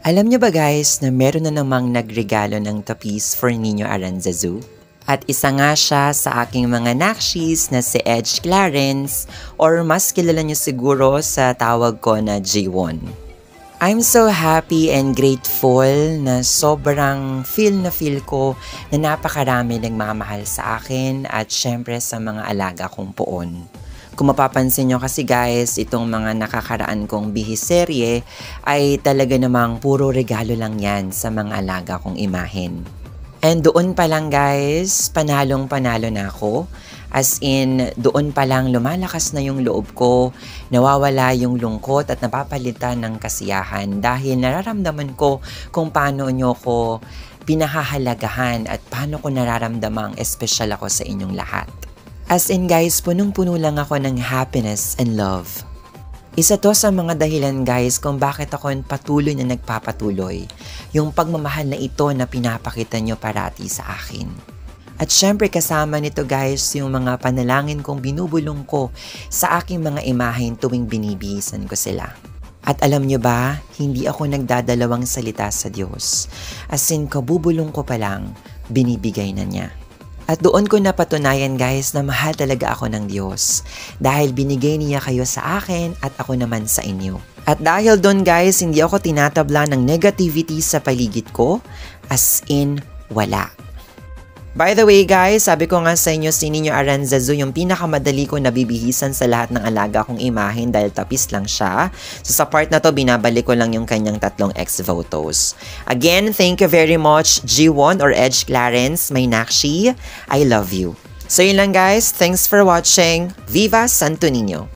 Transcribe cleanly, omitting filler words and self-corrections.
Alam niyo ba guys na meron na namang nagregalo ng tapis for Nino Aranzazu? At isa nga siya sa aking mga nakshis na si Edge Clarence or mas kilala niyo siguro sa tawag ko na G1. I'm so happy and grateful na sobrang feel ko na napakarami nagmamahal sa akin at syempre sa mga alaga kong poon. Kung mapapansin nyo kasi guys, itong mga nakakaraan kong bihiserye ay talaga namang puro regalo lang yan sa mga alaga kong imahen. And doon pa lang guys, panalong-panalo na ako. As in, doon pa lang lumalakas na yung loob ko, nawawala yung lungkot at napapalitan ng kasiyahan dahil nararamdaman ko kung paano nyo ko pinahahalagahan at paano ko nararamdamang espesyal ako sa inyong lahat. As in guys, punong-puno lang ako ng happiness and love. Isa to sa mga dahilan guys kung bakit ako patuloy na nagpapatuloy. Yung pagmamahal na ito na pinapakita nyo parati sa akin. At syempre kasama nito guys yung mga panalangin kong binubulong ko sa aking mga imahen tuwing binibihisan ko sila. At alam nyo ba, hindi ako nagdadalawang salita sa Diyos. As in, kabubulong ko pa lang, binibigay na niya. At doon ko napatunayan guys na mahal talaga ako ng Diyos dahil binigay niya kayo sa akin at ako naman sa inyo. At dahil doon guys, hindi ako tinatabla ng negativity sa paligid ko, as in wala. By the way guys, sabi ko nga sa inyo si Nino Aranzazu yung pinakamadali ko nabibihisan sa lahat ng alaga kong imahen dahil tapis lang siya. So sa part na to, binabalik ko lang yung kanyang 3 ex-votos. Again, thank you very much G1 or Edge Clarence, my nakshi. I love you. So yun lang guys, thanks for watching. Viva Santo Niño!